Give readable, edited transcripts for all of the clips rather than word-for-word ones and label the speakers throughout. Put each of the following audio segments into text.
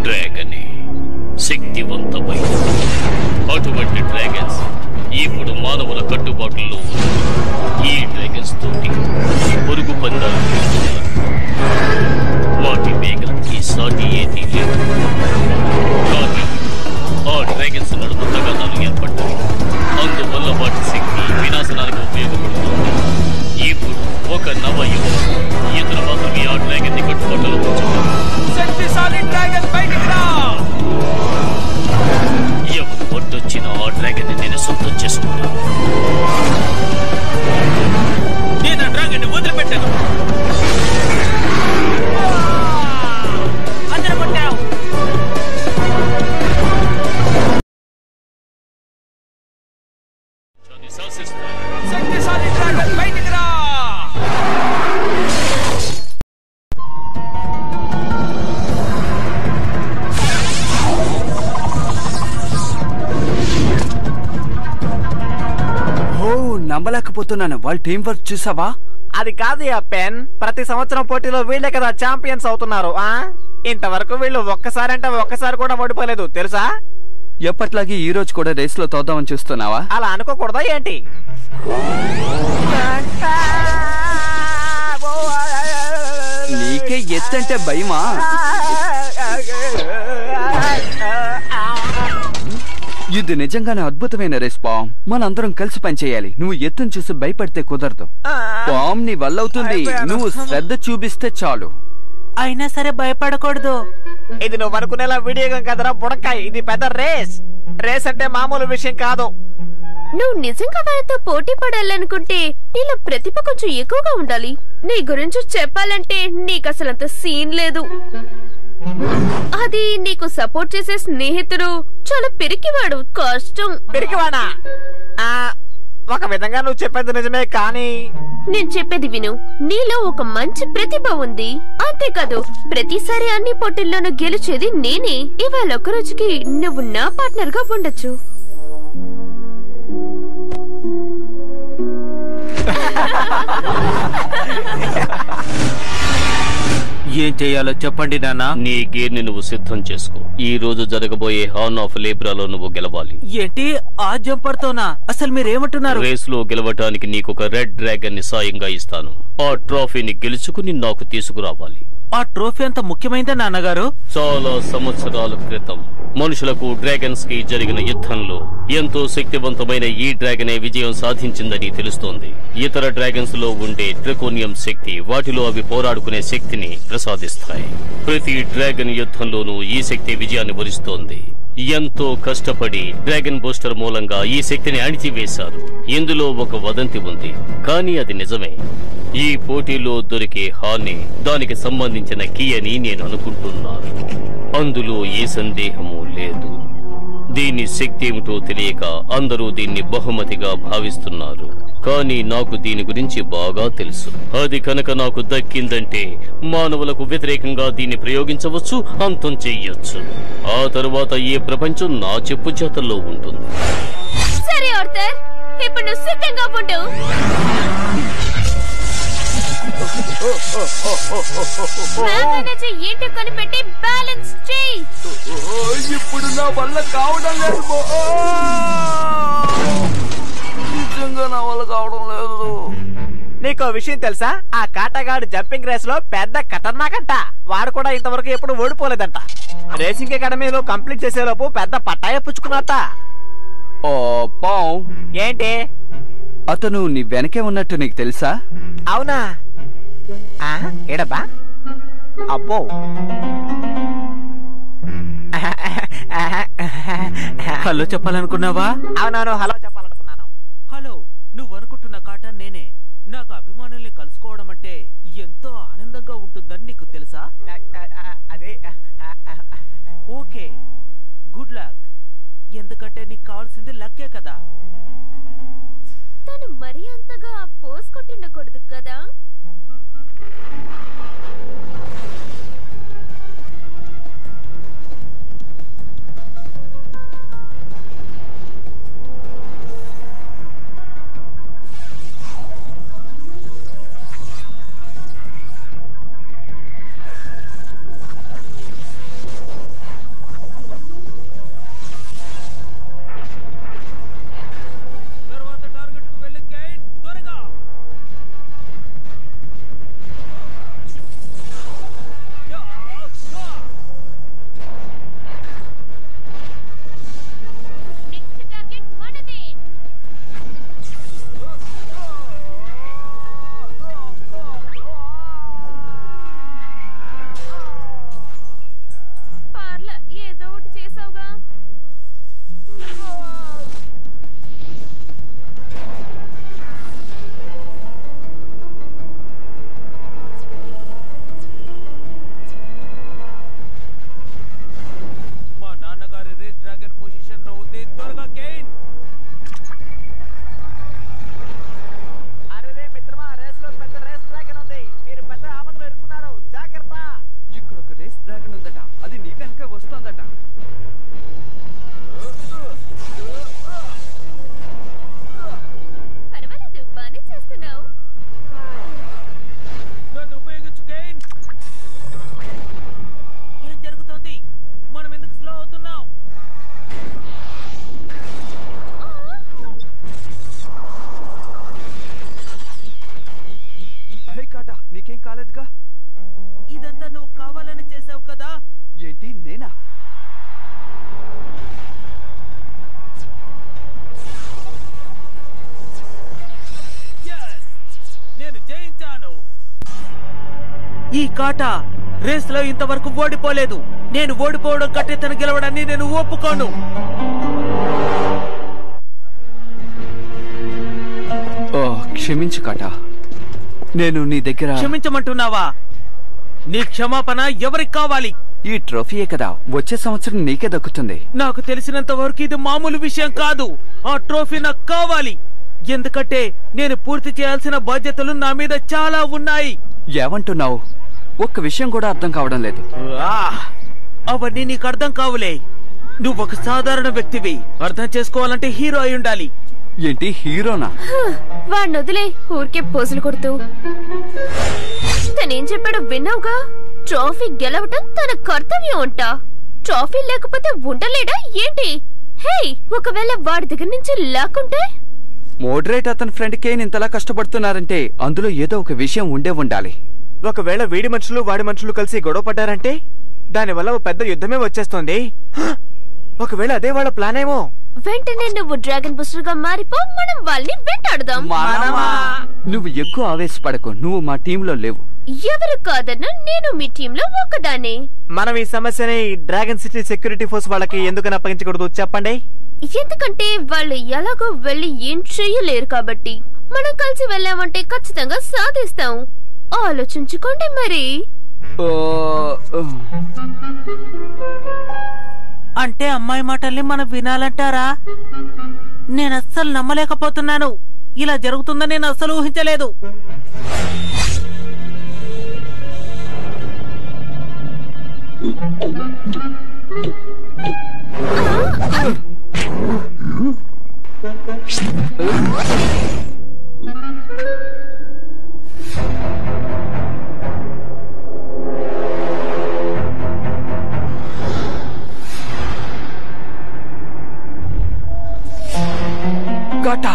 Speaker 1: డ్రాగనే శక్తివంతమైన. అటువంటి డ్రాగన్స్ ఇప్పుడు మానవుల కట్టుబాటులో ఈ డ్రాగన్స్ తోటి పొరుగు పందాలు వాటి వేగానికి సాటి ఏది లేదు. కానీ ఆ డ్రాగన్స్ నడుమ తగాదాలు ఏర్పడ్డాయి. అందువల్ల వాటి శక్తి వినాశనానికి ఉపయోగపడుతుంది. ఇప్పుడు ఒక నవ యుగం ఇతర మాత్రమే ఆ డ్రాగన్ ని కట్టుబాటులో ఉంచుతారు. ఎవరు ఒడ్డొచ్చిన ఆ డ్రాగన్ ని నేను సొంతం చేసుకుంటాను.
Speaker 2: నేను ఆ డ్రాగన్ ని వదిలిపెట్టాను.
Speaker 3: శక్తిశాలి డ్రాగన్ బయటికి రా.
Speaker 4: నమ్మలేకపోతున్నాను. వాళ్ళ టీం వర్క్ చూసావా?
Speaker 5: అది కాదు ఆ పెన్. ప్రతి సంవత్సరం పోటీలో వీళ్ళే కదా ఛాంపియన్స్ అవుతున్నారు. ఇంతవరకు వీళ్ళు ఒక్కసారి అంటే ఒక్కసారి కూడా ఓడిపోలేదు తెలుసా?
Speaker 4: ఎప్పట్లాగే ఈ రోజు కూడా రేస్ లో తోద్దామని చూస్తున్నావా?
Speaker 5: అలా అనుకోకూడదా ఏంటి?
Speaker 4: నీకే ఎత్తంటే భయమా? ఇది నిజంగానే అద్భుతమైన రేస్ పామ్. మనందరం కలిసి పనిచేయాలి. నువ్వు ఎత్తును చూసి భయపడితే కుదరదు. పామ్ నీ వల్ల అవుతుంది. నువ్వు శ్రద్ధ చూపిస్తే చాలు.
Speaker 5: అయినా సరే భయపడకూడదు. ఇది నువ్వు అనుకునేలా వీడియో గేమ్ కదరా బుడకాయ్. ఇది పెద్ద రేస్. రేస్ అంటే మామూలు విషయం కాదు.
Speaker 6: నువ్వు నిజంగా వాళ్ళతో పోటీ పడాలనుకుంటే నీలో ప్రతిభ కొంచెం ఎక్కువగా ఉండాలి. నీ గురించి చెప్పాలంటే నీకు అసలంత సీన్ లేదు. అది నీకు సపోర్ట్ చేసే స్నేహితుడు చాలా పిరికివాడు. కష్టం.
Speaker 5: పిరికివాడా? ఒక విధంగా నువ్వు చెప్పేది నిజమే, కానీ
Speaker 6: నేను చెప్పేది విను. నీలో ఒక మంచి ప్రతిభ ఉంది. అంతేకాదు ప్రతిసారి అన్ని పోటీల్లోనూ గెలిచేది నేనే. ఇవాళ ఒక రోజుకి నువ్వు నా పార్ట్నర్ గా ఉండొచ్చు.
Speaker 2: ఏం చెయ్యాలో చెప్పండి నాన్న.
Speaker 1: నీ గేర్ ని నువ్వు సిద్ధం చేసుకో. ఈ రోజు జరగబోయే హార్న్ ఆఫ్ లేబ్రాలో నువ్వు గెలవాలి.
Speaker 2: ఏంటి ఆ జంపర్ తోనా? అసలు మీరేమంటున్నారు?
Speaker 1: రేస్ లో గెలవటానికి నీకు ఒక రెడ్ డ్రాగన్ ని సాయంగా ఇస్తాను. ఆ ట్రోఫీని గెలుచుకుని నాకు తీసుకురావాలి.
Speaker 2: ఆ ట్రోఫీ అంత ముఖ్యమైందా నాన్నగారు?
Speaker 1: చాలా సంవత్సరాల క్రితం మనుషులకు డ్రాగన్స్ కి జరిగిన యుద్ధంలో ఎంతో శక్తివంతమైన ఈ డ్రాగనే విజయం సాధించిందని తెలుస్తోంది. ఇతర డ్రాగన్స్ లో ఉండే డ్రాకోనియం శక్తి వాటిలో అవి పోరాడుకునే శక్తిని ప్రసాదిస్తాయి. ప్రతి డ్రాగన్ యుద్ధంలోనూ ఈ శక్తి విజయాన్ని వరిస్తోంది. ఎంతో కష్టపడి డ్రాగన్ బూస్టర్ మూలంగా ఈ శక్తిని అణిచివేశారు. ఇందులో ఒక వదంతి ఉంది, కానీ అది నిజమే. ఈ పోటీలో దొరికే హార్ని దానికి సంబంధించిన కీ అని నేను అనుకుంటున్నాను. అందులో ఏ సందేహము లేదు. దీని శక్తి ఏమిటో తెలియక అందరూ దీన్ని బహుమతిగా భావిస్తున్నారు. కానీ నాకు దీని గురించి బాగా తెలుసు. అది కనుక నాకు దక్కిందంటే మానవులకు వ్యతిరేకంగా దీన్ని ప్రయోగించవచ్చు, అంతం చెయ్యొచ్చు. ఆ తరువాత ఈ ప్రపంచం నా చెప్పు చేతల్లో ఉంటుంది.
Speaker 6: సరే ఆర్థర్, ఇప్పుడు నువ్వు సిద్ధంగా ఉండు. ఏంటో కనిపెట్టి బ్యాలెన్స్ చెయ్యి.
Speaker 4: ఇప్పుడు నా వల్ల కావడం లేదు. నిజంగా నా వల్ల కావడం లేదు.
Speaker 5: నీకో విషయం తెలుసా? ఆ కాటగాడు జంపింగ్ రేస్ లో పెద్ద ఖతర్నాకంట. వాడు కూడా ఇంతవరకు ఎప్పుడు ఓడిపోలేదంట. రేసింగ్ అకాడమీలో కంప్లీట్ చేసేలోపు పెద్ద పట్టాయ పుచ్చుకున్నట్ట.
Speaker 4: పాం,
Speaker 5: ఏంటి?
Speaker 4: అతను నీ వెనకే ఉన్నట్టు నీకు తెలుసా?
Speaker 5: అవునా? ఏడబ్బా? అబ్బో,
Speaker 2: హలో చెప్పాలనుకున్నావా?
Speaker 5: అవునవును, హలో చెప్పాలనుకున్నాను.
Speaker 2: హలో, నువ్వు అనుకుంటున్న కాటన్ నేనే. నాకు అభిమానుల్ని కలుసుకోవడం అంటే ఎంతో ఆనందంగా ఉంటుందని నీకు తెలుసా?
Speaker 5: అదే.
Speaker 2: Okay, good luck. ఎందుకంటే నీకు కావాల్సింది లక్కే కదా.
Speaker 6: తను మరీ అంతగా పోస్ కొట్టిండకూడదు కదా.
Speaker 4: జరగనుందట. అది నీ వెనక వస్తోందట.
Speaker 6: పర్వాలేదు, బానే చేస్తున్నావు.
Speaker 2: నన్ను ఉపయోగించు కేన్. ఏం జరుగుతోంది? మనం ఎందుకు స్లో అవుతున్నాం?
Speaker 4: హే కాటా, నీకేం కాలేదుగా?
Speaker 2: ఇదంతా నువ్వు కావాలని చేసావు కదా?
Speaker 4: ఏంటి, నేనా?
Speaker 2: Yes! నేను జయించాను. ఈ కాటా రేస్ లో ఇంతవరకు ఓడిపోలేదు. నేను ఓడిపోవడం కంటే తను గెలవడాన్ని నేను ఒప్పుకోను.
Speaker 4: ఓ, క్షమించు కాటా. నేను నీ దగ్గర
Speaker 2: క్షమించమంటున్నావా? నీ క్షమాపణ ఎవరికి కావాలి?
Speaker 4: ఈ ట్రోఫీయే కదా, వచ్చే సంవత్సరం నీకే దక్కుతుంది.
Speaker 2: నాకు తెలిసినంత వరకు ఇది మామూలు విషయం కాదు. ఆ ట్రోఫీ నాకు కావాలి. ఎందుకంటే నేను పూర్తి చేయాల్సిన బాధ్యతలు నా మీద చాలా ఉన్నాయి.
Speaker 4: ఏమంటున్నావు? ఒక్క విషయం కూడా అర్థం కావడం లేదు.
Speaker 2: అవన్నీ నీకు అర్థం కావులే. నువ్వు ఒక సాధారణ వ్యక్తివి. అర్థం చేసుకోవాలంటే హీరో అయి ఉండాలి.
Speaker 4: ఏంటి, హీరోనా?
Speaker 6: వాడిని వదిలే, ఊరికే పోజులు కొడుతూ. తనేం చెప్పాడో విన్నావుగా? ట్రోఫీ గెలవటం తన కర్తవ్యం అంట. ట్రోఫీ లేకపోతే ఉండలేడా ఏంటి? హే, ఒకవేళ వాడి దగ్గర నుంచి లాక్కుంటే?
Speaker 4: మోడరేట్ అతని ఫ్రెండ్ కేన్ ఇంతలా కష్టపడుతున్నారంటే అందులో ఏదో ఒక విషయం ఉండే ఉండాలి.
Speaker 5: ఒకవేళ వీడి మనుషులు వాడి మనుషులు కలిసి గొడవ పడ్డారంటే దానివల్ల ఓ పెద్ద యుద్ధమే వచ్చేస్తుంది. ఒకవేళ అదే వాళ్ళ ప్లాన్ ఏమో.
Speaker 6: వెంటనే నువ్వు డ్రాగన్ బూస్టర్ గా మారిపో, మనం వాళ్ళని వెంటాడుదాం.
Speaker 4: నువ్వు ఎక్కువ ఆవేశపడకు, నువ్వు మా టీంలో లేవు.
Speaker 6: ఎవరు కాదన్నా నేను మీ టీంలో ఒకదాన్ని.
Speaker 5: మనం ఈ సమస్యని డ్రాగన్ సిటీ సెక్యూరిటీ ఫోర్స్ వాళ్ళకి ఎందుకని అప్పగించకూడదు చెప్పండి?
Speaker 6: ఎందుకంటే వాళ్ళు ఎలాగో వెళ్ళి ఏం చెయ్యలేరు కాబట్టి. మనం కలిసి వెళ్ళామంటే ఖచ్చితంగా సాధిస్తాం. ఆలోచించుకోండి మరి.
Speaker 2: అంటే అమ్మాయి మాటల్ని మనం వినాలంటారా? నేను అస్సలు నమ్మలేకపోతున్నాను. ఇలా జరుగుతుందని నేను అస్సలు ఊహించలేదు.
Speaker 4: కాటా,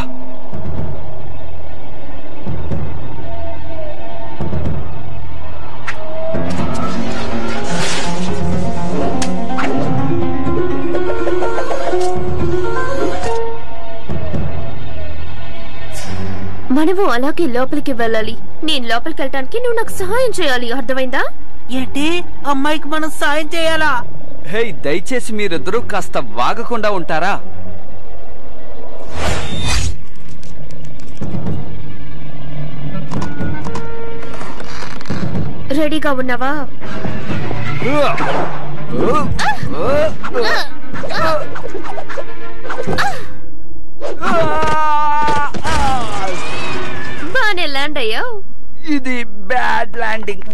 Speaker 6: మనము అలాగే లోపలికి వెళ్ళాలి. నేను లోపలికి వెళ్ళటానికి నువ్వు నాకు సహాయం చేయాలి, అర్థమైందా?
Speaker 2: ఏంటి, అమ్మాయికి మనం సాయం చేయాలా?
Speaker 4: హే, దయచేసి మీరిద్దరూ కాస్త వాగకుండా ఉంటారా?
Speaker 6: రెడీగా ఉన్నావా? బానే ల్యాండ్ అయ్యావు.
Speaker 4: ఇది బ్యాడ్ ల్యాండింగ్.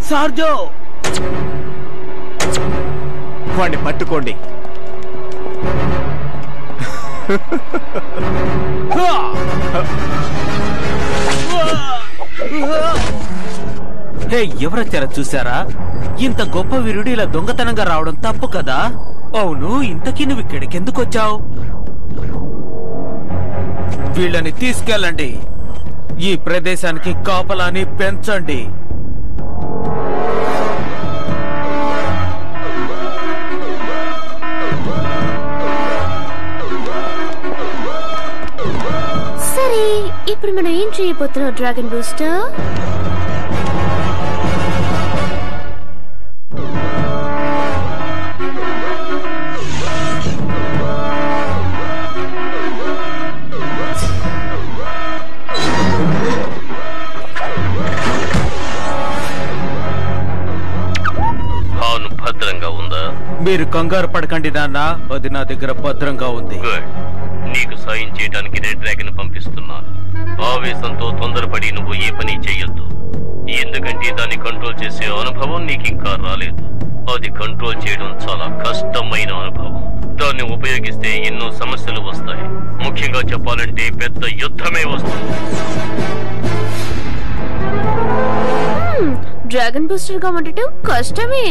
Speaker 2: సార్జో,
Speaker 5: వాడిని పట్టుకోండి.
Speaker 2: హే, ఎవరొచ్చారా చూసారా? ఇంత గొప్ప వీరుడు ఇలా దొంగతనంగా రావడం తప్పు కదా? అవును, ఇంతకీ నువ్వు ఇక్కడికి ఎందుకు వచ్చావు? వీళ్ళని తీసుకెళ్ళండి. ఈ ప్రదేశానికి కాపలాని పెంచండి.
Speaker 6: సరే, ఇప్పుడు మనం ఏం చేయబోతున్నాం డ్రాగన్ బూస్టర్?
Speaker 2: మీరు కంగారు పడకండి నాన్న, అది నా దగ్గర భద్రంగా ఉంది.
Speaker 1: గుడ్. నీకు సాయం చేయడానికి రెడ్ డ్రాగన్ పంపిస్తున్నాను. ఆవేశంతో తొందరపడి నువ్వు ఏ పని చెయ్యొద్దు. ఎందుకంటే దాన్ని కంట్రోల్ చేసే అనుభవం నీకు ఇంకా రాలేదు. అది కంట్రోల్ చేయడం చాలా కష్టమైన అనుభవం. దాన్ని ఉపయోగిస్తే ఎన్నో సమస్యలు వస్తాయి. ముఖ్యంగా చెప్పాలంటే పెద్ద యుద్ధమే వస్తుంది.
Speaker 6: డ్రాగన్ బూస్టర్ గా ఉండటం కష్టమే.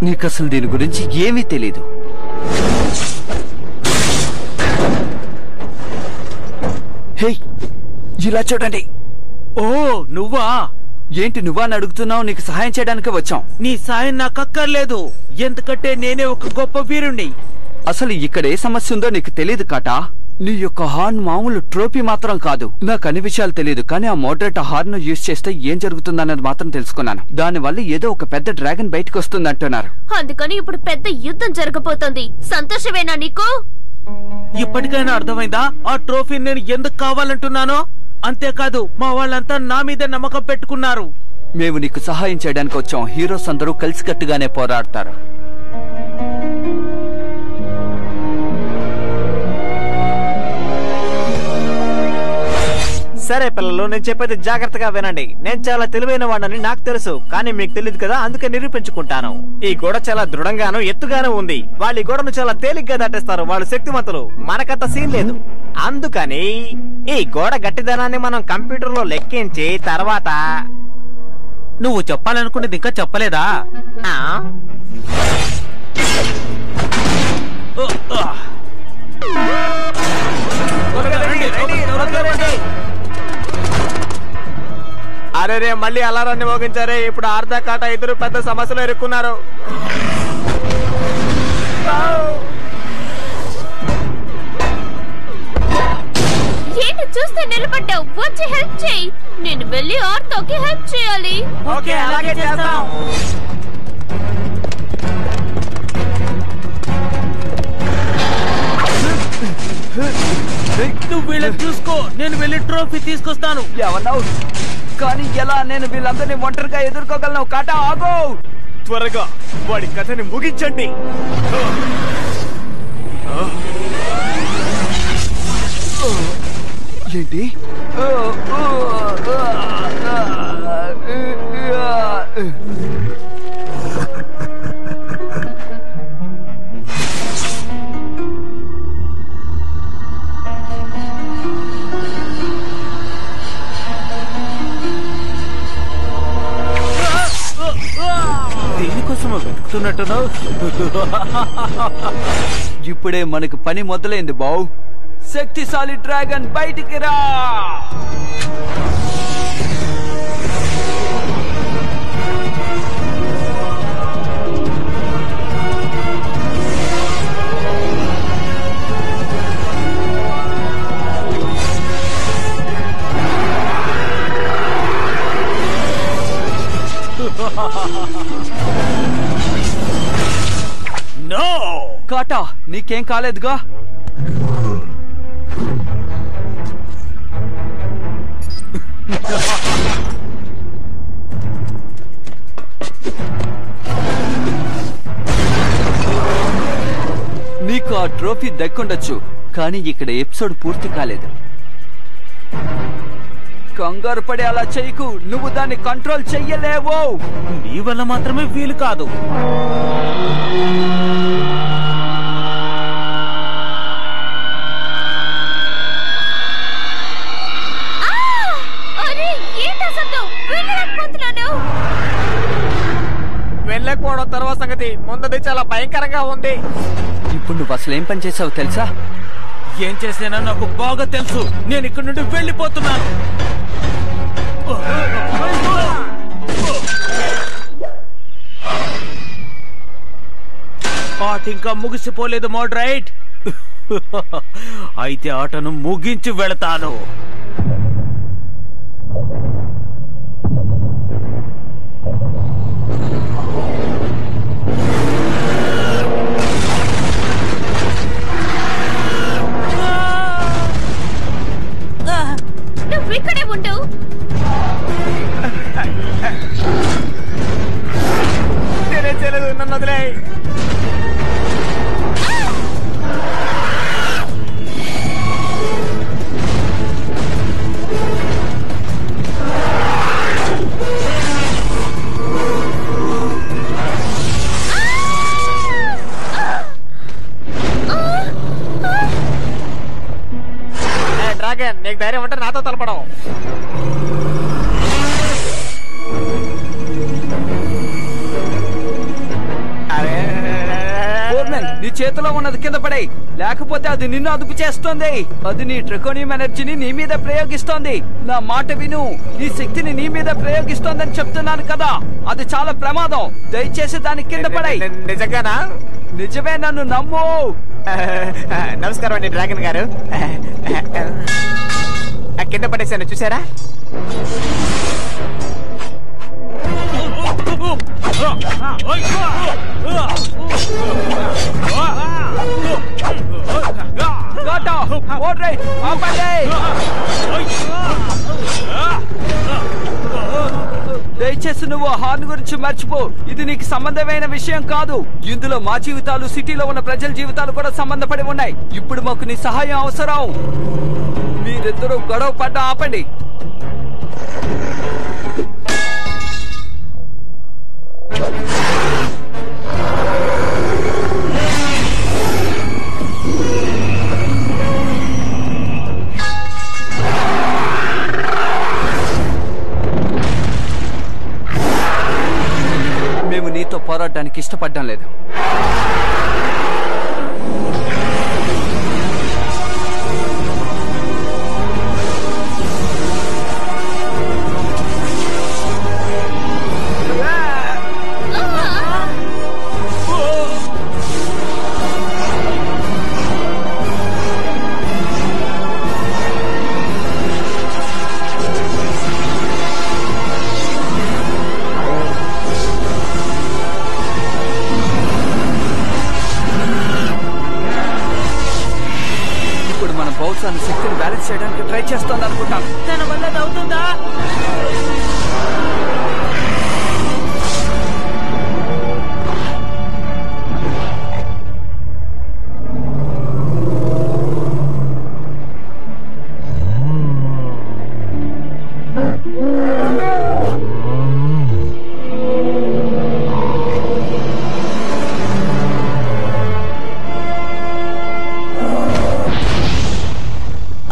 Speaker 4: నీకసలు దీని గురించి ఏమీ తెలీదు. హే, ఇలా చూడండి.
Speaker 2: ఓ నువ్వా?
Speaker 4: ఏంటి నువ్వా అని అడుగుతున్నావు? నీకు సహాయం చేయడానికి వచ్చాం.
Speaker 2: నీ సాయం నాకు అక్కర్లేదు, ఎందుకంటే నేనే ఒక గొప్ప వీరుణ్ణి.
Speaker 4: అసలు ఇక్కడ ఏ సమస్య ఉందో నీకు తెలియదు కాటా. నీ యొక్క హార్న్ మామూలు ట్రోఫీ మాత్రం కాదు. నాకు అన్ని విషయాలు తెలియదు, కానీ ఆ మోడరేట్ హార్న్ యూజ్ చేస్తే ఏం జరుగుతుందన్నది మాత్రం తెలుసుకున్నాను. దానివల్ల ఏదో ఒక పెద్ద డ్రాగన్ బయటకు వస్తుంది అంటున్నారు.
Speaker 6: అందుకని ఇప్పుడు పెద్ద యుద్ధం జరగబోతోంది. సంతోషమేనా నీకు?
Speaker 2: ఇప్పటికైనా అర్థమైందా ఆ ట్రోఫీ నేను ఎందుకు కావాలంటున్నానో? అంతేకాదు, మా వాళ్ళంతా నా మీద నమ్మకం పెట్టుకున్నారు.
Speaker 4: మేము నీకు సహాయం చేయడానికి వచ్చాం. హీరోస్ అందరూ కలిసికట్టుగానే పోరాడతారు.
Speaker 5: సరే పిల్లలు, నేను చెప్పేది జాగ్రత్తగా వినండి. నేను చాలా తెలివైన వాడిని నాకు తెలుసు, కానీ మీకు తెలియదు కదా, అందుకే నిరూపించుకుంటాను. ఈ గోడ చాలా దృఢంగాను ఎత్తుగాను ఉంది. వాళ్ళు ఈ గోడను చాలా తేలిగ్గా దాటేస్తారు. వాళ్ళు శక్తివంతులు, మనకంత సీన్ లేదు. అందుకని ఈ గోడ గట్టిదనాన్ని మనం కంప్యూటర్ లో లెక్కించి తర్వాత
Speaker 2: నువ్వు చెప్పాలనుకునేది ఇంకా చెప్పలేదా?
Speaker 5: అరే రే, మళ్ళీ అలారాన్ని మోగించారే. ఇప్పుడు ఆర్దా కాటా ఇద్దరు పెద్ద సమస్యలు ఎదుర్కొన్నారు.
Speaker 6: ఏంటి చూస్తే నిలబడ్డావు? వచ్చి హెల్ప్ చేయి. నేను వెళ్ళి ఆర్తోకి హెల్ప్ చేయాలి.
Speaker 5: ఓకే, అలాగే చేస్తాం.
Speaker 2: నువ్వు వీళ్ళని చూసుకో, నేను వెళ్ళి ట్రోఫీ తీసుకొస్తాను.
Speaker 4: ఎవరన్నావు? కానీ ఎలా? నేను వీళ్ళందరినీ ఒంటరిగా ఎదుర్కోగలను. కాటా ఆగో,
Speaker 5: త్వరగా వాడి కథని ముగించండి.
Speaker 4: ఏంటి?
Speaker 2: దేనికోసమో వెతుకుతున్నట్టున్నావు.
Speaker 4: ఇప్పుడే మనకు పని మొదలైంది బావు. శక్తిశాలి డ్రాగన్ బయటికి రా.
Speaker 2: నో
Speaker 4: కాటా, నీకేం కాలేదుగా? నీకు ఆ ట్రోఫీ దక్కుండొచ్చు, కానీ ఇక్కడ ఎపిసోడ్ పూర్తి కాలేదు. కంగారు పడి అలా చెయ్యకు. నువ్వు దాన్ని కంట్రోల్ చెయ్యలేవు.
Speaker 2: నీ వల్ల మాత్రమే వీలు కాదు.
Speaker 5: వెళ్ళకపోవడం తర్వాత సంగతి, ముందది చాలా భయంకరంగా ఉంది.
Speaker 4: ఇప్పుడు నువ్వు అసలు ఏం పని చేసావు తెలుసా?
Speaker 2: ఏం చేసేనా నాకు బాగా తెలుసు. నేను ఇక్కడి నుండి వెళ్ళిపోతున్నాను. ఆట ఇంకా ముగిసిపోలేదు మోడరైట్. అయితే ఆటను ముగించి వెళతాను.
Speaker 6: నువ్వు ఇక్కడే ఉండు.
Speaker 5: నేనే చేయలేదు, నన్ను వదిలేయ్. ధైర్యం అంటే నాతో తలపడం.
Speaker 4: నీ చేతిలో ఉన్నది కింద పడేయ్, లేకపోతే అది నిన్ను అదుపు చేస్తుంది. అది నీ ట్రికోనియం ఎనర్జీని నీ మీద ప్రయోగిస్తోంది. నా మాట విను, నీ శక్తిని నీ మీద ప్రయోగిస్తోందని చెప్తున్నాను కదా, అది చాలా ప్రమాదం. దయచేసి దాన్ని కింద పడేయ్.
Speaker 5: నిజంగానా?
Speaker 4: నిజమే, నన్ను నమ్ము.
Speaker 5: నమస్కారం అండి డ్రాగన్ గారు. కింద పడేసాను, చూసారా?
Speaker 4: దయచేసి నువ్వు హార్న్ గురించి మర్చిపో. ఇది నీకు సంబంధమైన విషయం కాదు. ఇందులో మా జీవితాలు, సిటీలో ఉన్న ప్రజల జీవితాలు కూడా సంబంధపడి ఉన్నాయి. ఇప్పుడు మాకు నీ సహాయం అవసరం. మీరిద్దరూ గొడవ పడ్డ ఆపండి. మేము నీతో పోరాడడానికి ఇష్టపడడం లేదు. శక్తిని బ్యాలెన్స్ చేయడానికి ట్రై చేస్తోంది అనుకుంటాను.
Speaker 2: తన వల్ల అది అవుతుందా?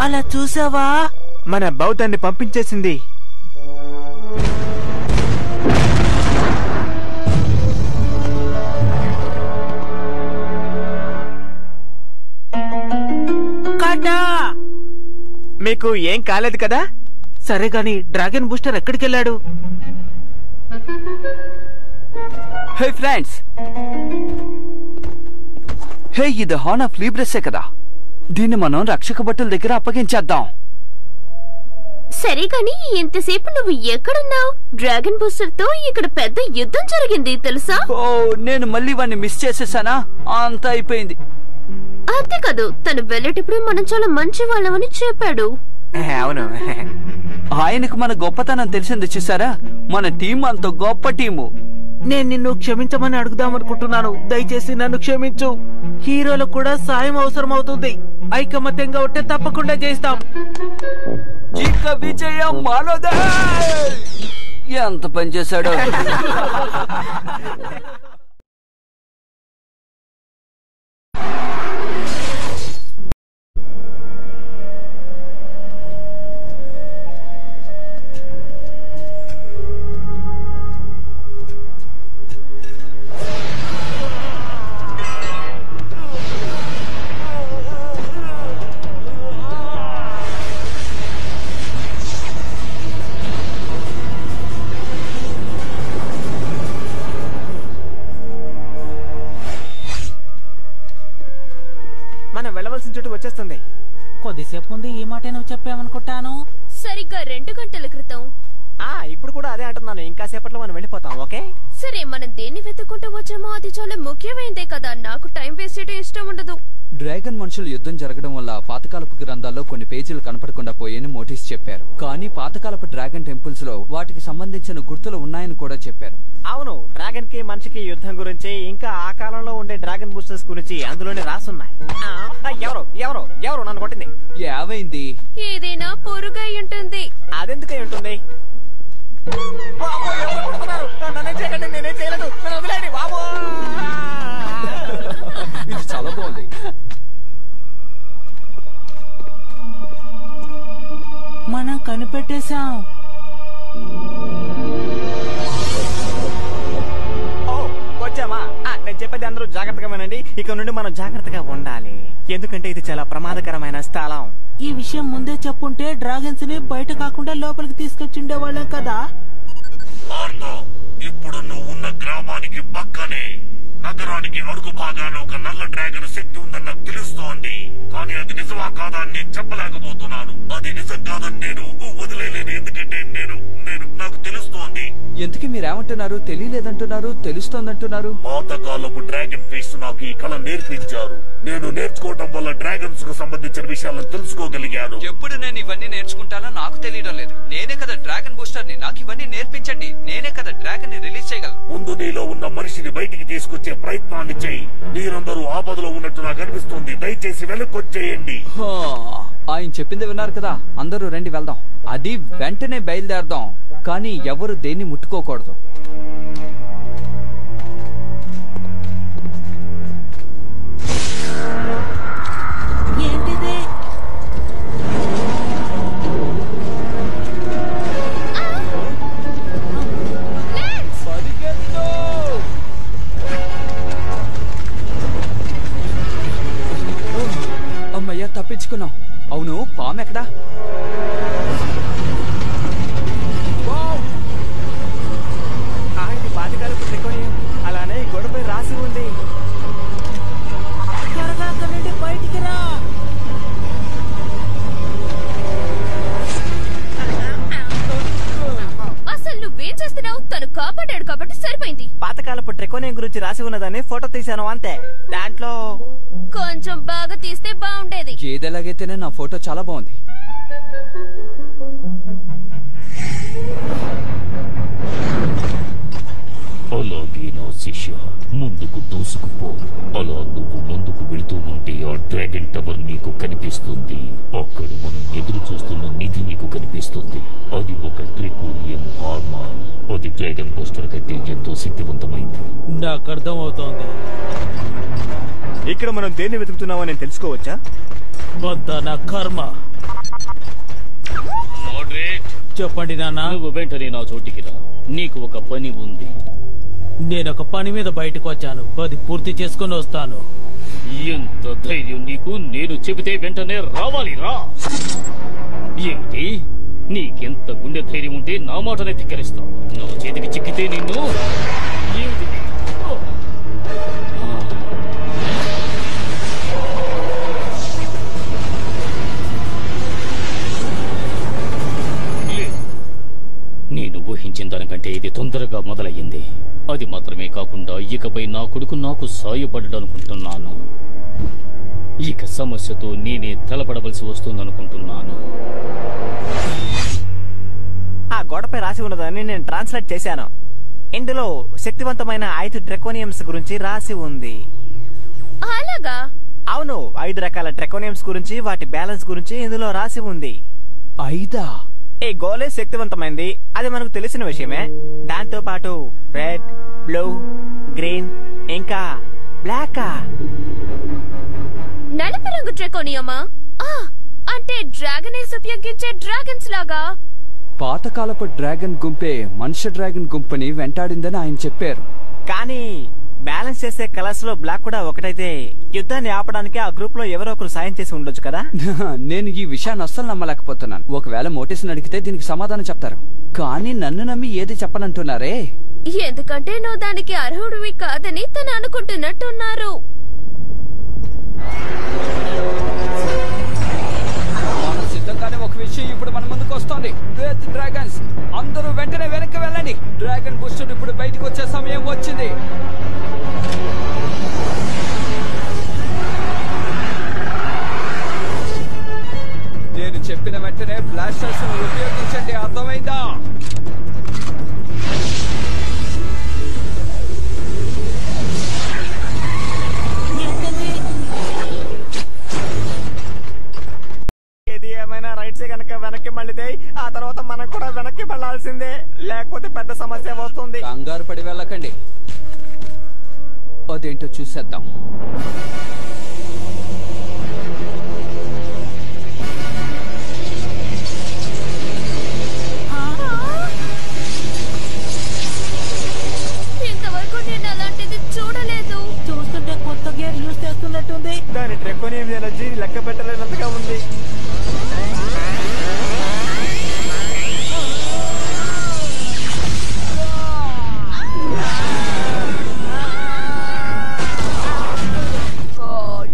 Speaker 2: అలా చూసావా?
Speaker 5: మన బౌద్ధాన్ని పంపించేసింది. మీకు ఏం కాలేదు కదా?
Speaker 2: సరే గాని డ్రాగన్ బూస్టర్ ఎక్కడికెళ్ళాడు?
Speaker 4: హే ఫ్రెండ్స్, హే ఇది హార్న్ ఆఫ్ లీబ్రెస్సే కదా. దీన్ని మనం రక్షక భటుల దగ్గర అప్పగించేద్దాం.
Speaker 6: సరే కాని ఇంతసేపు నువ్వు ఎక్కడున్నావు? డ్రాగన్ బూస్టర్ తో ఇక్కడ పెద్ద యుద్ధం జరిగింది తెలుసా?
Speaker 4: ఓ, నేను మళ్ళీ వాడిని మిస్ చేసేసానా? అంతా అయిపోయింది.
Speaker 6: అంతేకాదు, తను వెళ్ళేటప్పుడు మనం చాలా మంచి వాళ్ళమని చెప్పాడు.
Speaker 5: అవును,
Speaker 4: ఆయనకు మన గొప్పతనం తెలిసింది చూసారా? మన టీం అంత గొప్ప టీము.
Speaker 2: నేను నిన్ను క్షమించమని అడుగుదామనుకుంటున్నాను. దయచేసి నన్ను క్షమించు. హీరోలకు కూడా సాయం అవసరం అవుతుంది. ఐకమత్యంగా ఉంటే తప్పకుండా చేస్తాం.
Speaker 4: ఇక విజయం మాలోదే. ఎంత పని చేశాడో.
Speaker 5: మనం వెళ్ళవలసిన చోటు వచ్చేస్తుంది.
Speaker 2: కొద్దిసేపు ముందు ఈ మాట నువ్వు చెప్పావనుకుంటాను.
Speaker 6: సరిగ్గా 2 గంటల క్రితం.
Speaker 5: ఇప్పుడు కూడా అదే అంటున్నాను. ఇంకా సేపట్లో మనం వెళ్ళిపోతాం. ఓకే,
Speaker 6: సరే, మనం దేన్ని వెతుక్కుంటూ వచ్చామో అది చాలా ముఖ్యమైనదే కదా. నాకు టైం వేస్ట్ చేయడం ఇష్టం ఉండదు.
Speaker 4: డ్రాగన్ మనుషులు యుద్ధం జరగడం వల్ల పాతకాలపు గ్రంథాల్లో కొన్ని పేజీలు కనపడకుండా పోయేని నోటీస్ చెప్పారు. కానీ పాతకాలపు డ్రాగన్ టెంపుల్స్ లో వాటికి సంబంధించిన గుర్తులు ఉన్నాయని కూడా చెప్పారు.
Speaker 5: అవును, డ్రాగన్ కి మనిషికి యుద్ధం గురించి, ఇంకా ఆ కాలంలో ఉండే డ్రాగన్ బూస్టర్స్ గురించి అందులోనే రాసున్నాయి. ఎవరు ఎవరు ఎవరు నన్ను కొట్టింది?
Speaker 4: ఏమైంది?
Speaker 6: ఏదైనా పొరుగై ఉంటుంది.
Speaker 5: అదెందుకై ఉంటుంది?
Speaker 4: ఇది చాలా బాగుంది.
Speaker 2: కనిపెట్టేశాం.
Speaker 5: వచ్చామా? నేను చెప్పేది అందరూ జాగ్రత్తగా వినండి. ఇక నుండి మనం జాగ్రత్తగా ఉండాలి, ఎందుకంటే ఇది చాలా ప్రమాదకరమైన స్థలం.
Speaker 2: ఈ విషయం ముందే చెప్పుంటే డ్రాగన్స్ ని బయట కాకుండా లోపలికి తీసుకొచ్చిండేవాళ్ళం కదా.
Speaker 7: ఇప్పుడు నువ్వు ఉన్న గ్రామానికి పక్కనే నగరానికి అడుగు భాగాన ఒక నల్ల డ్రాగన్ శక్తి ఉందని నాకు తెలుస్తోంది. కానీ అది నిజమా కాదా అని నేను చెప్పలేకపోతున్నాను. అది నిజం కాదని నేను వదిలేను, ఎందుకంటే నాకు తెలుస్తోంది.
Speaker 4: ఎందుకు మీరేమంటున్నారు? తెలియలేదంటున్నారు, తెలుస్తోందంటున్నారు.
Speaker 7: పాతకాలపు డ్రాగన్ ఫిష్ నాకు ఈ కళ నేర్పించారు. నేను నేర్చుకోవటం వల్ల డ్రాగన్స్ కు సంబంధించిన విషయాలను తెలుసుకోగలిగాను.
Speaker 3: ఎప్పుడు నేను ఇవన్నీ నేర్చుకుంటానో నాకు తెలియడం లేదు. నేనే కదా డ్రాగన్ బూస్టర్ ని, నాకు ఇవన్నీ నేర్పించండి. నేనే కదా డ్రాగన్ ని రిలీజ్ చేయగలను.
Speaker 7: ముందు నీలో ఉన్న మనిషిని బయటికి తీసుకొచ్చే ప్రయత్నాన్ని చెయ్యి. మీరందరూ ఆపదలో ఉన్నట్టు నాకు అనిపిస్తుంది. దయచేసి వెనక్కొచ్చేయండి.
Speaker 4: ఆయన చెప్పింది విన్నారు కదా, అందరూ రండి వెళ్దాం. అది వెంటనే బయలుదేరదాం, కానీ ఎవరు దేన్ని ముట్టుకోకూడదు.
Speaker 2: ఏంటిది?
Speaker 4: అమ్మయ్య, తప్పించుకున్నాం. అవును, పాము ఎక్కడా?
Speaker 5: ఇది పాతకాలపు త్రికోణం, అలానే ఈ గోడపై రాసి ఉంది.
Speaker 2: త్వరగా అక్కడి నుండి బయటికి రా.
Speaker 6: అసలు నువ్వేం చేస్తున్నావు? తను కాపాడాడు కాబట్టి సరిపోయింది.
Speaker 5: పాతకాలపు ట్రెకోనియం గురించి రాసి ఉన్నదాన్ని ఫోటో తీశాను అంతే. దాంట్లో
Speaker 6: కొంచెం బాగా తీస్తే బాగుండేది.
Speaker 4: ఏదెలాగైతేనే నా ఫోటో చాలా బాగుంది.
Speaker 7: అలాగే నా శిష్య, ముందుకు దూసుకుపో. అలా నువ్వు ముందుకు వెళుతూ ఉంటే ఆ డ్రాగన్ టవర్ నీకు కనిపిస్తుంది. అక్కడ మనం ఎదురు చూస్తున్న నిధి నీకు కనిపిస్తుంది. అది ఒక ట్రికోనియం ఆర్మర్. అది డ్రాగన్ బూస్టర్ కంటే ఎంతో శక్తివంతమైంది.
Speaker 2: నాకు అర్థం అవుతోంది.
Speaker 5: ఇక్కడ మనం దేన్ని వెతుకుతున్నామో నేను తెలుసుకోవచ్చా?
Speaker 2: నా కర్మ.
Speaker 1: మోడరేట్,
Speaker 2: చెప్పండి నాన్న.
Speaker 1: నువ్వు వెంటనే నా చోటికి రా. నీకు ఒక పని ఉంది.
Speaker 2: నేనొక పని మీద బయటకు వచ్చాను, అది పూర్తి చేసుకుని వస్తాను.
Speaker 1: ఎంత ధైర్యం నీకు? నేను చెబితే వెంటనే రావాలి రా. ఏమిటి? నీకెంత గుండె ధైర్యం ఉంటే నా మాటనే ధిక్కరిస్తావు? నా చేతికి చిక్కితే నిన్ను ఏమిటి? నేను ఊహించిన దానికంటే ఇది తొందరగా మొదలయ్యింది. అది మాత్రమే కాకుండా ఇకపై నా కొడుకు నాకు సాయపడ్డానుకుంటున్నాను. ఇక సమస్యతో నేనే తలపడవలసి వస్తుందనుకుంటున్నాను.
Speaker 5: ఆ గోడపై రాసి ఉన్నదాన్ని నేను ట్రాన్స్లేట్ చేశాను. ఇందులో శక్తివంతమైన 5 డ్రెకోనియమ్స్ గురించి రాసి ఉంది.
Speaker 6: అలాగా?
Speaker 5: అవును, 5 రకాల డ్రెకోనియమ్స్ గురించి, వాటి బ్యాలెన్స్ గురించి ఇందులో రాసి ఉంది.
Speaker 4: 5?
Speaker 5: ఈ గోలే శక్తివంతమైంది, అది మనకు తెలిసిన విషయమే. దాంతో పాటు రెడ్, బ్లూ, గ్రీన్ ఇంకా బ్లాక్.
Speaker 6: నలుపు రంగు ట్రెకోనియమా? అంటే డ్రాగనేస్ ఉపయోగించే డ్రాగన్స్ లాగా.
Speaker 4: పాతకాలపు డ్రాగన్ గుంపే మనుష్య డ్రాగన్ గుంపుని వెంటాడిందని ఆయన చెప్పారు.
Speaker 5: కానీ బ్యాలెన్స్ చేసే కలర్స్ లో బ్లాక్ కూడా ఒకటైతే యుద్ధాన్ని ఆపడానికి ఆ గ్రూప్ లో ఎవరో ఒకరు సాయం చేసి ఉండొచ్చు కదా.
Speaker 4: నేను ఈ విషయాన్ని అస్సలు నమ్మలేకపోతున్నాను. ఒకవేళ మోటిస్ని అడిగితే దీనికి సమాధానం చెప్తారు, కానీ నన్ను నమ్మి ఏది చెప్పనంటున్నారే?
Speaker 6: ఎందుకంటే నువ్వు దానికి అర్హుడివి కాదని తను అనుకుంటున్నట్టున్నారు.
Speaker 4: మనం సిద్ధంగానే ఒక విషయం ఇప్పుడు మన ముందుకు వస్తోంది. డ్రాగన్స్ అందరూ వెంటనే వెనక్కి వెళ్ళండి. డ్రాగన్ బూస్టర్ ఇప్పుడు బయటకు వచ్చే సమయం వచ్చింది. నేను చెప్పిన వెంటనే బ్లాస్టర్స్ ఉపయోగించండి, అర్థమైందా?
Speaker 5: ఏది ఏమైనా రైట్ సైడ్ కనుక వెనక్కి మళ్ళీతే ఆ తర్వాత మనం కూడా వెనక్కి వెళ్ళాల్సిందే, లేకపోతే పెద్ద సమస్య వస్తుంది.
Speaker 4: కంగారు పడి వెళ్ళకండి, అదేంటో చూసేద్దాం.
Speaker 2: ఉంది.
Speaker 5: దాని ట్రెకోనియం ఎనర్జీ లెక్క పెట్టలేనంతగా ఉంది.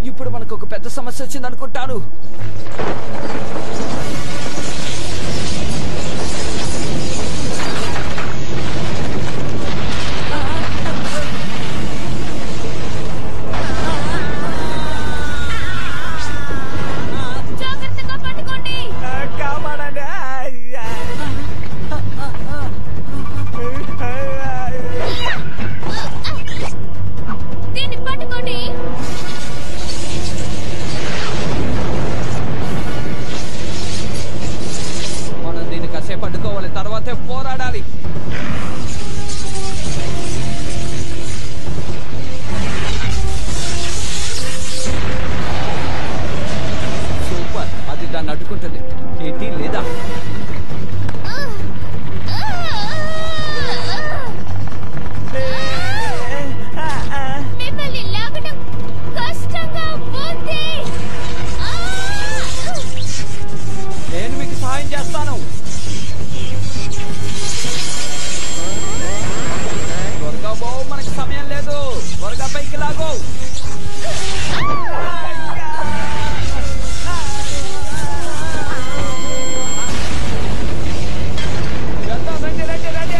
Speaker 4: ఇప్పుడు మనకు ఒక పెద్ద సమస్య వచ్చింది అనుకుంటాను.
Speaker 6: జాగ్రత్తగా పట్టుకోండి.
Speaker 5: కాపాడండి.
Speaker 6: దీన్ని పట్టుకోండి.
Speaker 4: మనం దీన్ని కాసేపు అడ్డుకోవాలి, తర్వాతే పోరాడాలి. సూపర్, అది దాన్ని అడ్డుకుంటుంది. ఏంటి లేదా?
Speaker 6: మిమ్మల్ని లాగడం కష్టంగా ఉంది.
Speaker 4: నేను మీకు సహాయం చేస్తాను. త్వరగా పో, మనకి సమయం లేదు. త్వరగా పైకి లాగో. రండి రండి రండి.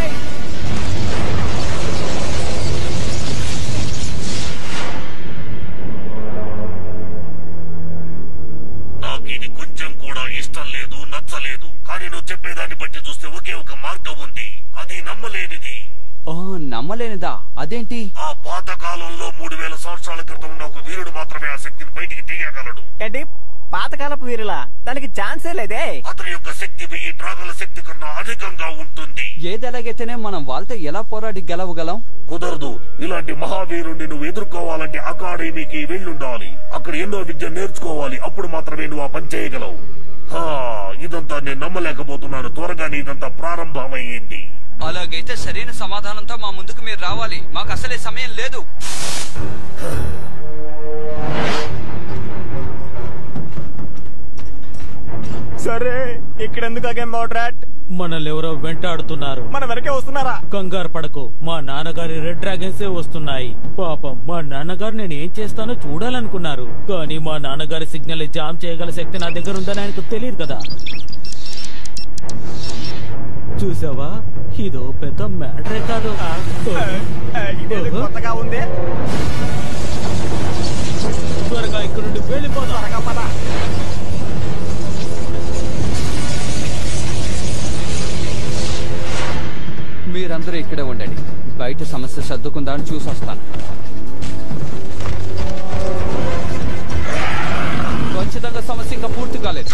Speaker 7: నాకు ఇది కొంచెం కూడా ఇష్టం లేదు, నచ్చలేదు. కానీ నువ్వు చెప్పేదాన్ని బట్టి చూస్తే ఒకే ఒక మార్గం ఉంది, అది నమ్మలేనిది.
Speaker 4: ఓ, నమ్మలేనిదా? అదేంటి?
Speaker 7: ఆ పాత కాలంలో 3000 సంవత్సరాల క్రితం ఉన్న ఒక వీరుడు మాత్రమే ఆ శక్తిని బయటికి తీయగలడు.
Speaker 5: ఏంటి పాతకాలపు వీరులా? దానికి ఛాన్సే లేదే.
Speaker 7: అతని యొక్క శక్తి 1000 డ్రాగన్ల శక్తి కన్నా అధికంగా ఉంటుంది.
Speaker 4: ఏదెలాగైతేనే మనం వాళ్ళతో ఎలా పోరాడి గెలవగలం?
Speaker 7: కుదరదు. ఇలాంటి మహావీరుణ్ణి నువ్వు ఎదుర్కోవాలంటే అకాడమీకి వెళ్ళుండాలి. అక్కడ ఎన్నో విద్య నేర్చుకోవాలి. అప్పుడు మాత్రమే నువ్వు ఆ పని చేయగలవు. ఇదంతా నేను నమ్మలేకపోతున్నాను. త్వరగా ఇదంతా ప్రారంభమైంది.
Speaker 3: అలాగైతే సరైన సమాధానంతో మా ముందుకు మీరు రావాలి. మాకు అసలే సమయం లేదు.
Speaker 5: సరే, ఇక్కడెందుకు ఆగాం మోడ్రాట్?
Speaker 2: మనల్ని ఎవరో వెంటాడుతున్నారు.
Speaker 5: మన వెనకే వస్తున్నారా?
Speaker 2: కంగారు పడకు, మా నాన్నగారి రెడ్ డ్రాగన్సే వస్తున్నాయి. పాపం, మా నాన్నగారు నేను ఏం చేస్తానో చూడాలనుకున్నారు. కానీ మా నాన్నగారి సిగ్నల్ జామ్ చేయగల శక్తి నా దగ్గర ఉందని ఆయనకు తెలియదు కదా. చూసావా, ఇదో పెద్ద మ్యాటరే కాదు.
Speaker 5: ఇదేదో కొత్తగా ఉంది.
Speaker 2: త్వరగా ఇక్కడ నుండి వెళ్ళిపోదాం.
Speaker 5: త్వరగా పద.
Speaker 4: మీరందరూ ఇక్కడే ఉండండి. బయట సమస్య సర్దుకుందా అని చూసొస్తాను. ఖచ్చితంగా సమస్య ఇంకా పూర్తి కాలేదు.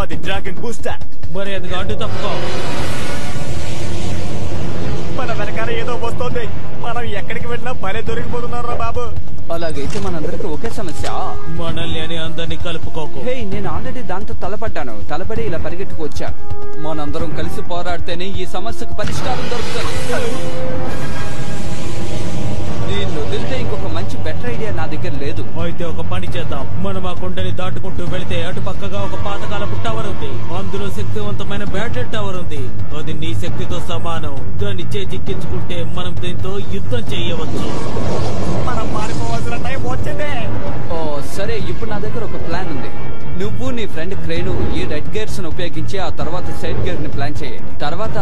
Speaker 5: అది డ్రాగన్ బూస్టర్.
Speaker 2: మరి అది అడ్డు తప్పుకో.
Speaker 5: మన వెనకాల ఏదో వస్తుంది. మనం ఎక్కడికి వెళ్ళినా భలే దొరికిపోతున్నారా బాబు.
Speaker 4: అలాగైతే మనందరికి ఒకే సమస్య.
Speaker 2: మనల్ని అని అందరినీ కలుపుకోకు.
Speaker 4: హే, నేను ఆల్రెడీ దాంతో తలపడ్డాను. తలపడి ఇలా పరిగెట్టుకు వచ్చాను. మనందరం కలిసి పోరాడితేనే ఈ సమస్యకు పరిష్కారం దొరుకుతుంది. దీన్ని వదిలితే ఇంకొక మంచి బెటర్ ఐడియా నా దగ్గర లేదు.
Speaker 2: అయితే ఒక పని చేద్దాం. మనం ఆ కొండని దాటుకుంటూ వెళితే అటు పక్కగా ఒక పాతకాలపు టవర్ ఉంది. అందులో శక్తివంతమైన బ్యాటరీ టవర్ ఉంది. అది నీ శక్తితో సమానం. దాన్ని చేజిక్కించుకుంటే మనం దీంతో యుద్ధం చేయవచ్చు.
Speaker 5: మనం మారిపోవాల్సిన టైం వచ్చింది.
Speaker 4: ఓ సరే, ఇప్పుడు నా దగ్గర ఒక ప్లాన్ ఉంది. నువ్వు నీ ఫ్రెండ్ క్రేను ఈ రెడ్ గేర్స్ ను ఉపయోగించి ఆ తర్వాత సైడ్ గేర్ ని ప్లాన్ చేయండి. తర్వాత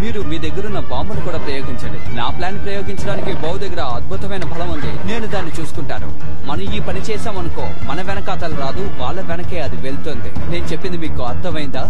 Speaker 4: మీరు మీ దగ్గరున్న బాంబును కూడా ప్రయోగించండి. నా ప్లాన్ ప్రయోగించడానికి బావు దగ్గర అద్భుతమైన బలం ఉంది. నేను దాన్ని చూసుకుంటాను. మనం ఈ పని చేసామనుకో, మన వెనకాతలు రాదు, వాళ్ళ వెనకే అది వెళ్తుంది. నేను చెప్పింది మీకు అర్థమైందా?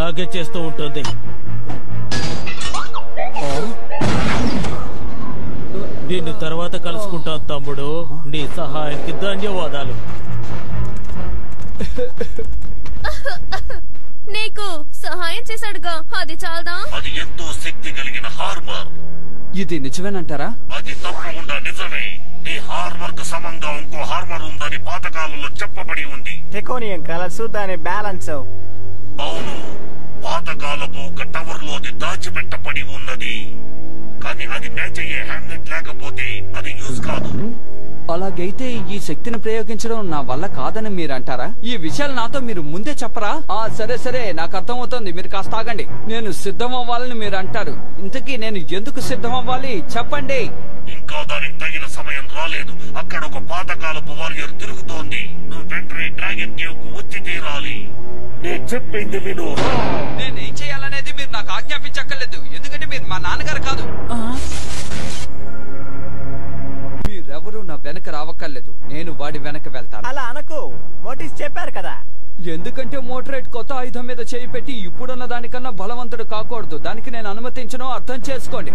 Speaker 2: ఇలాగే చేస్తూ ఉంటుంది. నిన్ను తర్వాత కలుసుకుంటాను తమ్ముడు. నీ సహాయానికి ధన్యవాదాలు.
Speaker 6: నీకు సహాయం చేశాడుగా, అది చాలదా?
Speaker 7: అది ఎంతో శక్తి కలిగిన హార్మర్.
Speaker 4: ఇది నిజమేనంటారా?
Speaker 7: అది తప్పకుండా నిజమే. ఈ హార్మర్ కు సమంగా ఇంకో హార్మర్ ఉందని పాతకాలంలో చెప్పబడి ఉంది.
Speaker 5: టెకోనియం కలర్స్, దాని బ్యాలెన్స్.
Speaker 7: అవును, పాతకాలపు ఒక టవర్ లో అది దాచిపెట్టబడి ఉన్నది. కానీ అది మ్యాచ్ అయ్యే హ్యామ్లెట్ లేకపోతే అది యూజ్ కాదు.
Speaker 4: అలాగైతే ఈ శక్తిని ప్రయోగించడం నా వల్ల కాదని మీరు అంటారా? ఈ విషయాలు నాతో మీరు ముందే చెప్పరా? సరే సరే, నాకు అర్థమవుతుంది. మీరు కాస్త ఆగండి. నేను సిద్ధం అవ్వాలని మీరు అంటారు. ఇంతకీ నేను ఎందుకు సిద్ధం అవ్వాలి చెప్పండి.
Speaker 7: ఇంకా దానికి తగిన సమయం రాలేదు. అక్కడ ఒక పాతకాలపు వారియర్ తిరుగుతోంది. నువ్వు వెంటనే డ్రాగన్ కేవ్ కు వచ్చి తీరాలి. నేను చెప్పింది విను.
Speaker 3: నేనేం చేయాలనేది మీరు నాకు ఆజ్ఞాపించక్కర్లేదు, ఎందుకంటే మీరు మా నాన్నగారు కాదు.
Speaker 4: మీరెవరూ నా వెనక రావక్కర్లేదు. నేను వాడి వెనక వెళ్తాను.
Speaker 5: అలా అనకు, మోటిస్ చెప్పారు కదా.
Speaker 4: ఎందుకంటే మోటరేట్ కొత్త ఆయుధం మీద చేయి పెట్టి ఇప్పుడున్న దానికన్నా బలవంతుడు కాకూడదు. దానికి నేను అనుమతించను, అర్థం చేసుకోండి.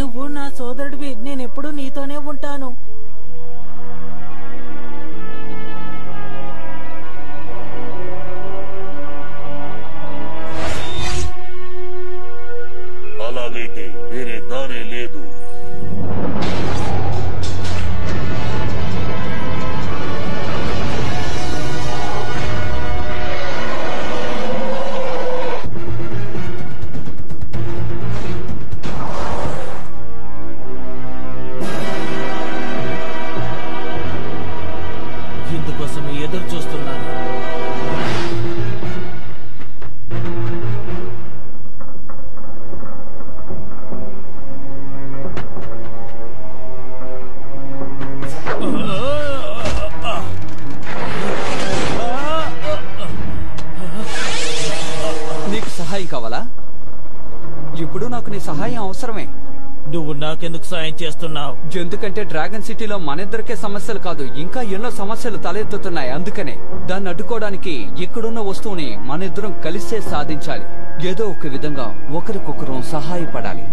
Speaker 2: నువ్వు నా సోదరుడివి. నేనెప్పుడు నీతోనే ఉంటాను.
Speaker 7: అలాగైతే వేరే దారే లేదు.
Speaker 2: ఇందుకోసమే ఎదురు చూస్తున్నాను.
Speaker 4: నీకు సహాయం కావాలా? ఇప్పుడు నాకు నీ సహాయం అవసరమే.
Speaker 2: నువ్వు నాకెందుకు సాయం చేస్తున్నావు?
Speaker 4: ఎందుకంటే డ్రాగన్ సిటీలో మనిద్దరికే సమస్యలు కాదు, ఇంకా ఎన్నో సమస్యలు తలెత్తుతున్నాయి. అందుకనే దాన్ని అడ్డుకోవడానికి ఇక్కడున్న వస్తువుని మనిద్దరం కలిసే సాధించాలి. ఏదో ఒక విధంగా ఒకరికొకరు సహాయపడాలి.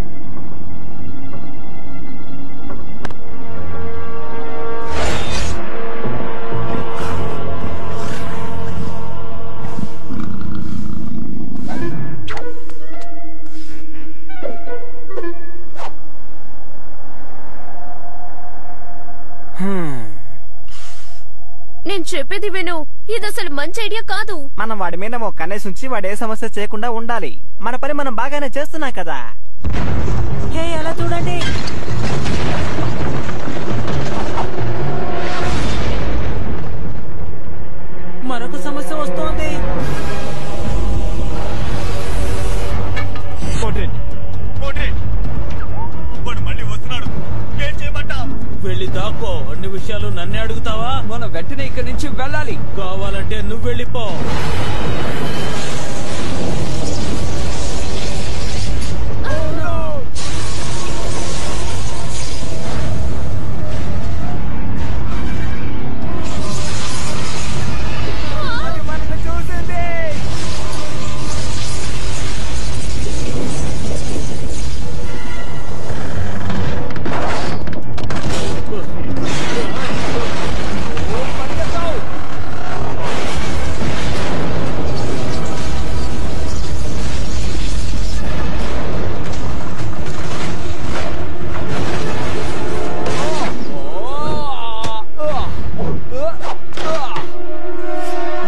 Speaker 6: నేను చెప్పేది విను, ఇది అసలు మంచి ఐడియా కాదు.
Speaker 5: మనం వాడి మీద ఒక కన్నేసి ఉంచి వాడు ఏ సమస్య చేయకుండా ఉండాలి. మన పని మనం బాగానే చేస్తున్నాం కదా.
Speaker 2: హే, అలా చూడండి. మరొక సమస్య వస్తోంది. వెళ్ళి దాక్కో. అన్ని విషయాలు నన్నే అడుగుతావా?
Speaker 4: మనం వెంటనే ఇక్కడి నుంచి వెళ్ళాలి.
Speaker 2: కావాలంటే నువ్వు వెళ్ళిపో.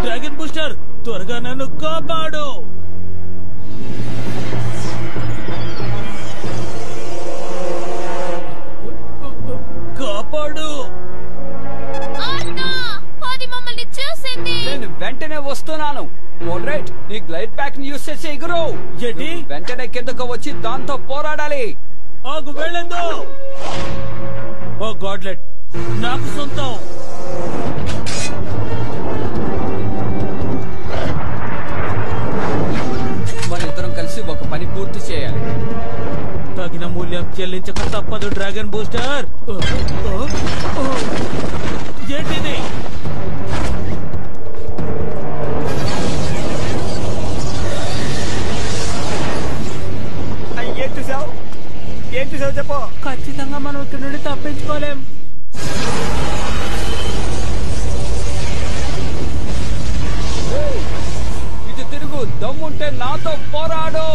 Speaker 2: డ్రాగన్ బూస్టర్, త్వరగా నన్ను కాపాడు. కాపాడు.
Speaker 6: అది మమ్మల్ని చూసింది.
Speaker 4: నేను వెంటనే వస్తున్నాను. మోడరేట్, నీ గ్లైడ్ ప్యాక్ ని యూస్ చేసి ఎగురు.
Speaker 2: ఏంటి?
Speaker 4: వెంటనే కిందకు వచ్చి దాంతో పోరాడాలి.
Speaker 2: ఆగు, వెళ్ళందు. ఓ గాడ్లెట్, నాకు సొంతం.
Speaker 4: మనిద్దరం కలిసి ఒక పని పూర్తి చేయాలి.
Speaker 2: తగిన మూల్యం చెల్లించక తప్పదు డ్రాగన్ బూస్టర్. ఏంటిది?
Speaker 5: చేసావు చెప్పు.
Speaker 2: ఖచ్చితంగా మనం ఇక్కడ నుండి తప్పించుకోలేం.
Speaker 8: ఇది తిరుగు, దమ్ముంటే నాతో పోరాడు.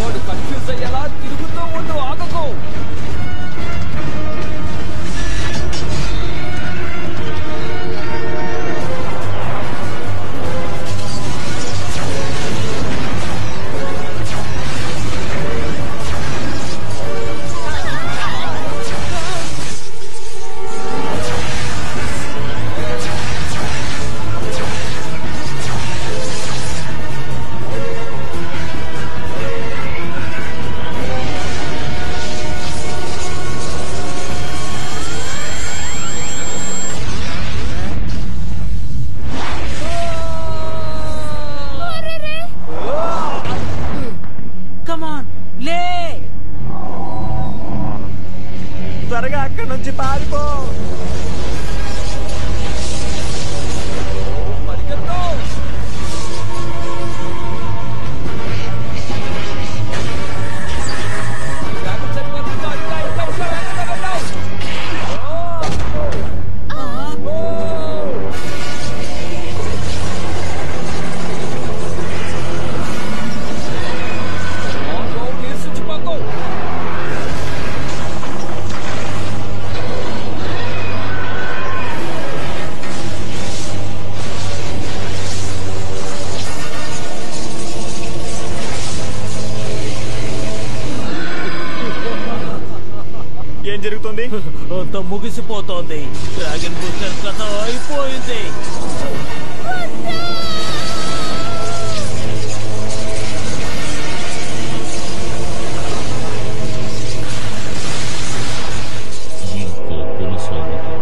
Speaker 8: వాడు కన్ఫ్యూజ్ అయ్యేలా తిరుగుతూ ఉండు, ఆగకు.
Speaker 2: కమాన్ లే.
Speaker 5: త్వరగా అక్కడి నుంచి పారిపో.
Speaker 8: పరిగెత్తు. డ్రాగన్ చనిపోతుంది. ఇంకా వేగంగా వెళ్ళావు. నిరసించిపోకు.
Speaker 5: ఏం జరుగుతుంది?
Speaker 2: అంత ముగిసిపోతోంది. డ్రాగన్ బూస్టర్ కథ అయిపోయింది.
Speaker 7: ఇంకా కొనసాగదు.